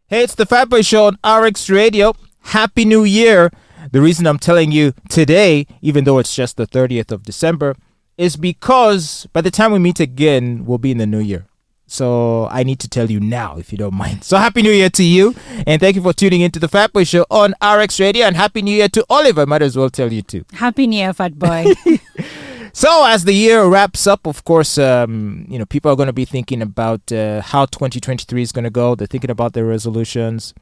Hey, it's the Fatboy Show on RX Radio. Happy New Year. The reason I'm telling you today, even though it's just the 30th of December, is because by the time we meet again, we'll be in the new year. So I need to tell you now, if you don't mind. So Happy New Year to you. And thank you for tuning into the Fatboy Show on RX Radio. And Happy New Year to Oliver. Might as well tell you too. Happy New Year, Fatboy. So as the year wraps up, of course, people are going to be thinking about how 2023 is going to go. They're thinking about their resolutions.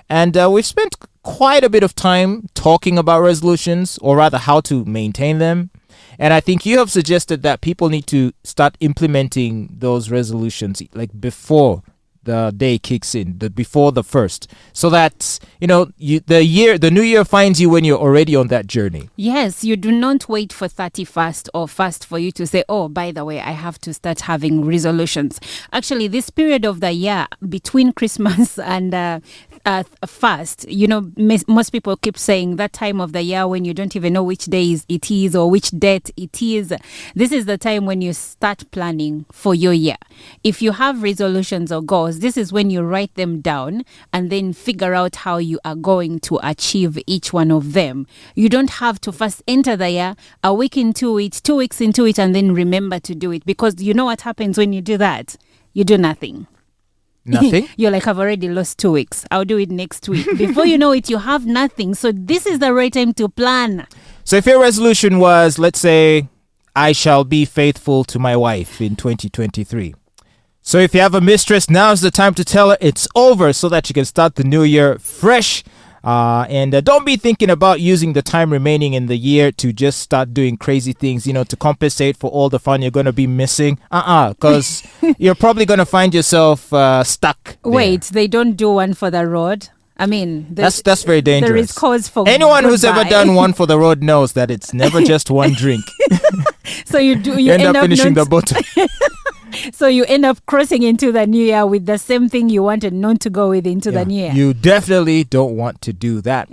And we've spent quite a bit of time talking about resolutions, or rather how to maintain them. And I think you have suggested that people need to start implementing those resolutions like before the day kicks in, before the first, so that the new year finds you when you're already on that journey. Yes, you do not wait for 31st or first for you to say, oh, by the way, I have to start having resolutions. Actually, this period of the year between Christmas and fast, most people keep saying that time of the year when you don't even know which day it is or which date it is. This is the time when you start planning for your year. If you have resolutions or goals, this is when you write them down and then figure out how you are going to achieve each one of them. You don't have to first enter the year, a week into it, 2 weeks into it, and then remember to do it, because you know what happens when you do that? You do nothing. Nothing? You're like, I've already lost 2 weeks. I'll do it next week. Before you know it, you have nothing. So this is the right time to plan. So if your resolution was, let's say, I shall be faithful to my wife in 2023. So if you have a mistress, now's the time to tell her it's over so that you can start the new year fresh. And don't be thinking about using the time remaining in the year to just start doing crazy things, to compensate for all the fun you're going to be missing. Because you're probably going to find yourself stuck there. Wait, they don't do one for the road? I mean, that's very dangerous. There is cause for anyone who's ever done one for the road knows that it's never just one drink. So you end up finishing the bottle. So you end up crossing into the new year with the same thing you wanted not to go with into the new year. You definitely don't want to do that.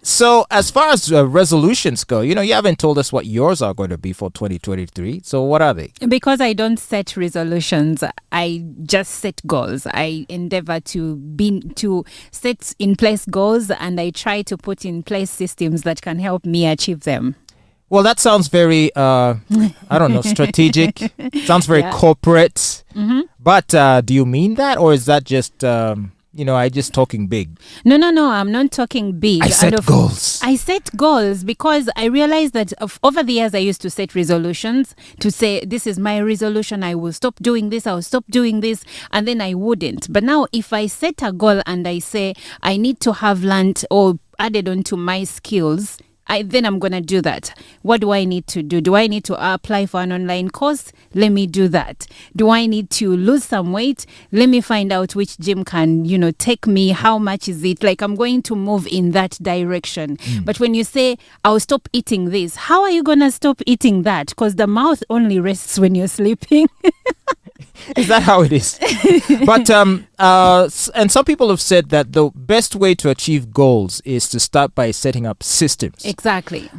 So as far as resolutions go, you haven't told us what yours are going to be for 2023. So what are they? Because I don't set resolutions, I just set goals. I endeavor to set in place goals, and I try to put in place systems that can help me achieve them. Well, that sounds very, strategic. Sounds very corporate. Mm-hmm. But do you mean that? Or is that just, I just talking big? No, I'm not talking big. I set goals. I set goals because I realized that over the years I used to set resolutions to say, this is my resolution. I will stop doing this. I will stop doing this. And then I wouldn't. But now if I set a goal and I say, I need to have learned or added onto my skills, then I'm going to do that. What do I need to do? Do I need to apply for an online course? Let me do that. Do I need to lose some weight? Let me find out which gym can, take me. How much is it? Like, I'm going to move in that direction. But when you say, I'll stop eating this, how are you going to stop eating that? Because the mouth only rests when you're sleeping. Is that how it is? But and some people have said that the best way to achieve goals is to start by setting up systems. Exactly.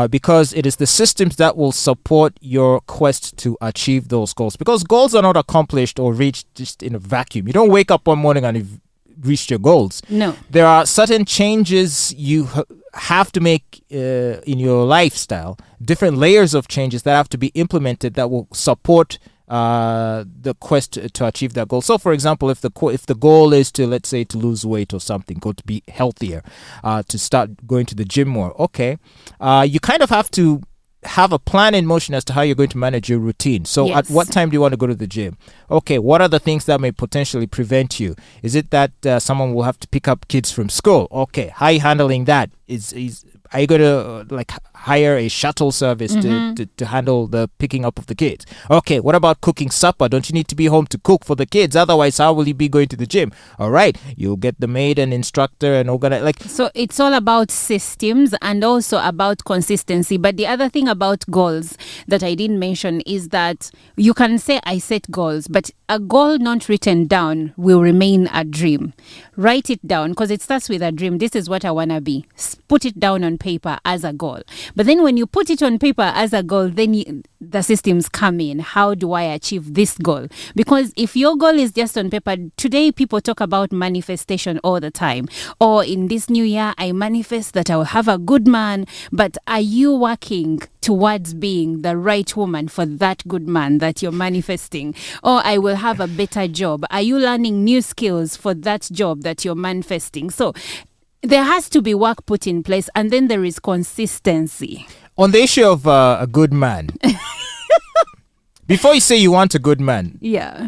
Because it is the systems that will support your quest to achieve those goals. Because goals are not accomplished or reached just in a vacuum. You don't wake up one morning and you've reached your goals. No. There are certain changes you have to make in your lifestyle. Different layers of changes that have to be implemented that will support the quest to achieve that goal. So, for example, if the goal is to, let's say, to lose weight or something, go to be healthier, to start going to the gym more, okay, you kind of have to have a plan in motion as to how you're going to manage your routine. So Yes. at what time do you want to go to the gym? Okay, what are the things that may potentially prevent you? Is it that someone will have to pick up kids from school? Okay, how are you handling that? Are you going to hire a shuttle service to handle the picking up of the kids? Okay, what about cooking supper? Don't you need to be home to cook for the kids? Otherwise, how will you be going to the gym? All right, you'll get the maid and instructor and organize. So it's all about systems and also about consistency. But the other thing about goals that I didn't mention is that you can say I set goals, but a goal not written down will remain a dream. Write it down because it starts with a dream. This is what I want to be. Put it down on paper as a goal. But then when you put it on paper as a goal, then the systems come in. How do I achieve this goal? Because if your goal is just on paper, today people talk about manifestation all the time. Or in this new year, I manifest that I will have a good man. But are you working towards being the right woman for that good man that you're manifesting? Or I will have a better job. Are you learning new skills for that job that you're manifesting? So there has to be work put in place, and then there is consistency. On the issue of a good man, before you say you want a good man,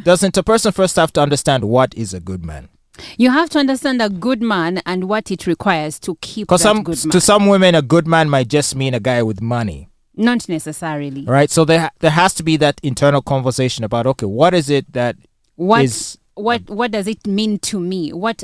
doesn't a person first have to understand what is a good man? You have to understand a good man and what it requires to keep that good man. To some women, a good man might just mean a guy with money. Not necessarily. Right? So there has to be that internal conversation about, okay, what is it that is... What does it mean to me? What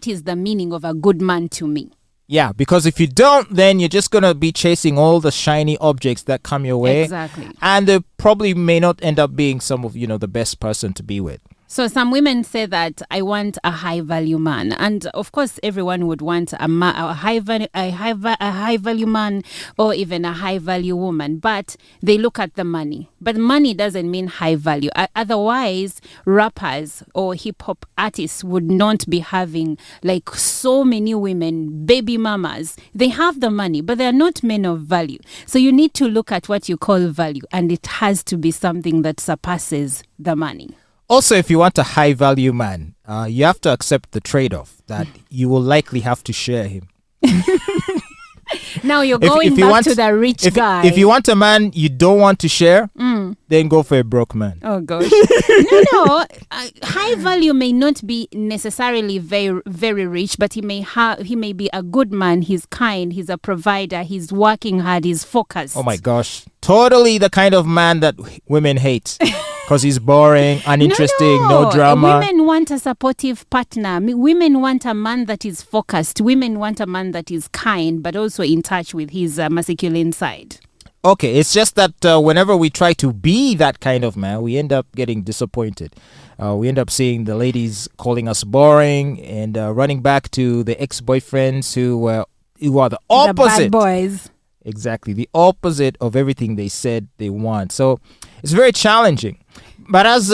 is the meaning of a good man to me? Yeah, because if you don't, then you're just going to be chasing all the shiny objects that come your way. Exactly. And they probably may not end up being some of, the best person to be with. So some women say that I want a high value man, and of course everyone would want a high value man or even a high value woman, but they look at the money. But money doesn't mean high value. Otherwise, rappers or hip hop artists would not be having like so many women, baby mamas. They have the money, but they are not men of value. So you need to look at what you call value, and it has to be something that surpasses the money. Also, if you want a high-value man, you have to accept the trade-off that you will likely have to share him. Now you're going back to the rich guy. If you want a man you don't want to share, then go for a broke man. Oh, gosh. No. High value may not be necessarily very, very rich, but he may be a good man. He's kind. He's a provider. He's working hard. He's focused. Oh, my gosh. Totally the kind of man that women hate. Because he's boring, uninteresting, no drama. Women want a supportive partner. Women want a man that is focused. Women want a man that is kind, but also in touch with his masculine side. Okay, it's just that whenever we try to be that kind of man, we end up getting disappointed. We end up seeing the ladies calling us boring and running back to the ex-boyfriends who are the opposite. The bad boys. Exactly, the opposite of everything they said they want. So it's very challenging. But as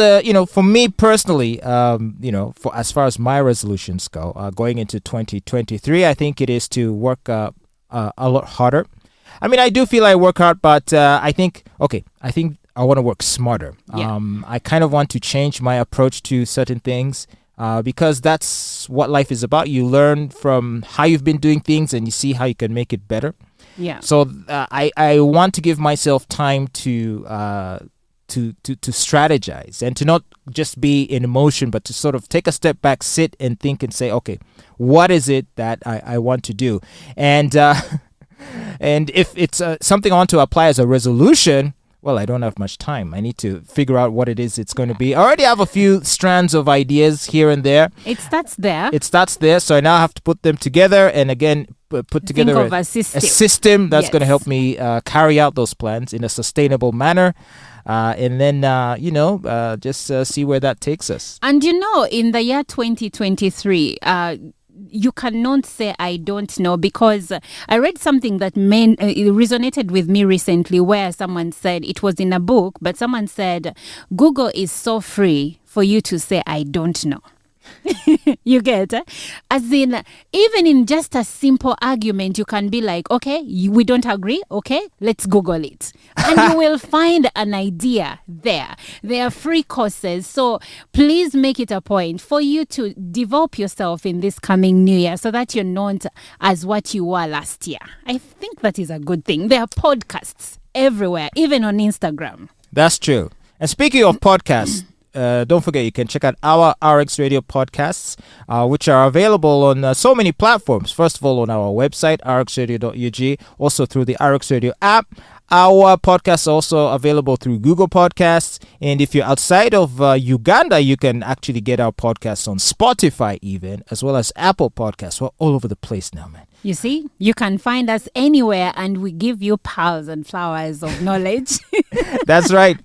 for me personally, for as far as my resolutions go, going into 2023, I think it is to work a lot harder. I mean, I do feel I work hard, but I think I want to work smarter. Yeah. I kind of want to change my approach to certain things because that's what life is about. You learn from how you've been doing things and you see how you can make it better. Yeah. So I want to give myself time to strategize and to not just be in emotion, but to sort of take a step back, sit and think and say, okay, what is it that I want to do? And and if it's something I want to apply as a resolution, well, I don't have much time. I need to figure out what it is it's going to be. I already have a few strands of ideas here and there. It starts there. So I now have to put them together and again put together a system that's going to help me carry out those plans in a sustainable manner. And then, just see where that takes us. And in the year 2023, you cannot say I don't know, because I read something that it resonated with me recently, where someone said, it was in a book, but someone said, Google is so free for you to say I don't know. You get as in, even in just a simple argument, you can be like, okay, we don't agree, okay, let's Google it, and you will find an idea there. There are free courses, so please make it a point for you to develop yourself in this coming new year so that you're not as what you were last year. I think that is a good thing. There are podcasts everywhere, even on Instagram. That's true. And speaking of podcasts, don't forget, you can check out our RX Radio podcasts, which are available on so many platforms. First of all, on our website, rxradio.ug, also through the RX Radio app. Our podcasts are also available through Google Podcasts. And if you're outside of Uganda, you can actually get our podcasts on Spotify even, as well as Apple Podcasts. We're all over the place now, man. You see, you can find us anywhere, and we give you pearls and flowers of knowledge. That's right.